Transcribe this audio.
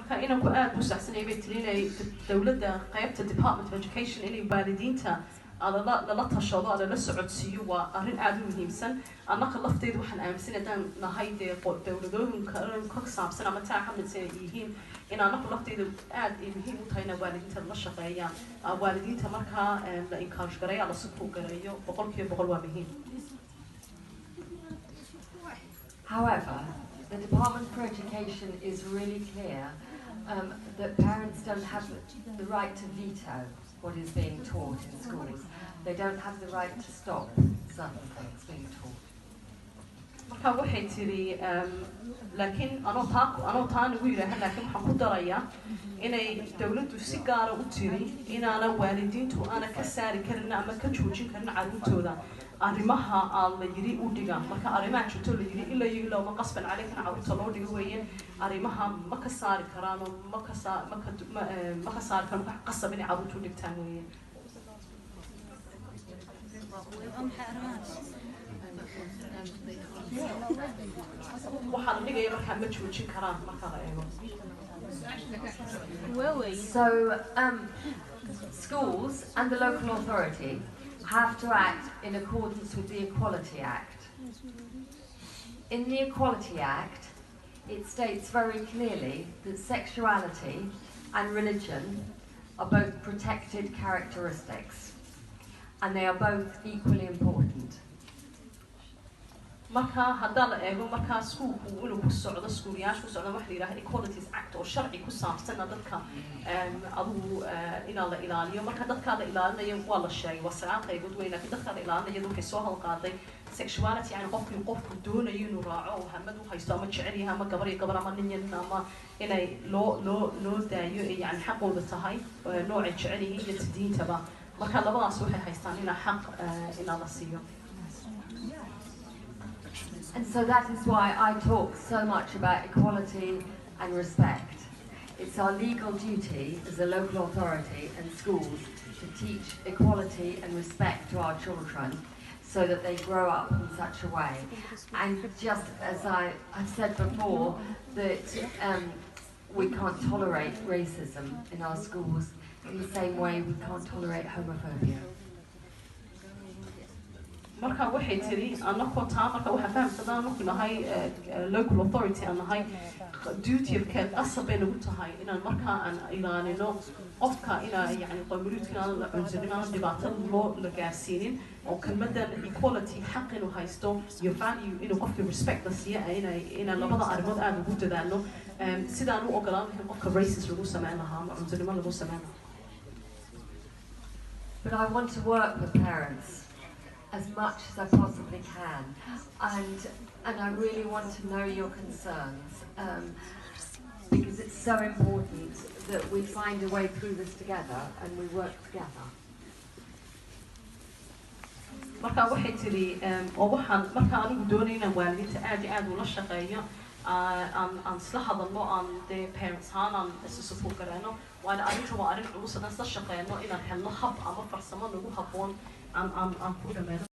marka inaan ku aad u saxsanay bay tilinay dawladda qaybta Department of Education inay waalidiinta la tashado la socodsiiyo waa arrin aad u muhiimsan annaka lafteedu waxaan aaminsan inaan nahay dawladooyinka ka saabsan ama taa xamilsan yihiin in annaka lafteedu aad muhiim u tahay in waalidiinta la shaqeeyaan waalidiinta marka la encourage gareeyo la support gareeyo boqolkiiba waa muhiim. However, the Department for Education is really clear that parents don't have the right to veto what is being taught in schools. They don't have the right to stop certain things being taught. marka waxay tiri laakiin anoo taan ugu yiraahdo laakiin waxaan ku darayaa inay dawladdu si gaar ah u tiri inaana waalidiintu ana ka saari karin ama ka joojin karin caruurtooda arrimaha la yiri u dhiga marka arrimaha jirto la yiri ilaa ma qasban calaykan caruurta loo dhigo weeyeen arrimaha ma ka saari karaan ma ka saari karaan qasab inay caruurtu dhigtaan weeyeen. waxaan dhigaya marka ma joojin karaan marka la eego. So schools and the local authority have to act in accordance with the Equality Act. In the Equality Act, it states very clearly that sexuality and religion are both protected characteristics, and they are both equally important. marka hadda la eego marka iskuulku inuu ku socdo iskuuliyaasha ku socdo wax la yiraahdo Equalities Act oo sharci ku saabsan dadka adigu in la ilaaliyo marka dadka la ilaalinayo waa la sheegay waa sagaal qaybood weyn laakiin dadka la ilaalinayo waxay soo halqaaday sexuality yani qofku doonayo inuu raaco oo hamad u haysto ama jecel yahay ama gabar ama nin ama inay loo daayo yani xaqooda tahay nooc jecel yihiin iyo diintaba marka labadaas waxay haystaan in xaq in la siiyo. And so that is why I talk so much about equality and respect. It's our legal duty as a local authority and schools to teach equality and respect to our children so that they grow up in such a way. And just as I've said before, that we can't tolerate racism in our schools in the same way we can't tolerate homophobia. marka waxay tiri annako taa marka waxa fahamsadaan markii nahay local authority aan nahay duty of care asabay nagu tahay inaan marka aan ilaalino qofka yani qowmiyadka la cunsurina dhibaato loo la gaarsiinin oo kelmadda equality xaq inuu haysto iyo value inuu qofka respect la siiyo inay labada arrimood aad ugu dadaalo sidaan u ogolaan lahayn qofka racist lagu sameyn lahaa ama cunsurnimo lagu sameyn lahaa. But I want to work with parents as much as I possibly can, and I really want to know your concerns because it's so important that we find a way through this together and we work together. marka waxay tiri oo waxaan marka anigu doonayna waalidiinta aad ula shaqeeyo aan isla hadalno aan parents aan is support garano waa arrin culus aan isla shaqeeyno inaan helno hab ama farsamo lagu habboon aan ku dhameeyo.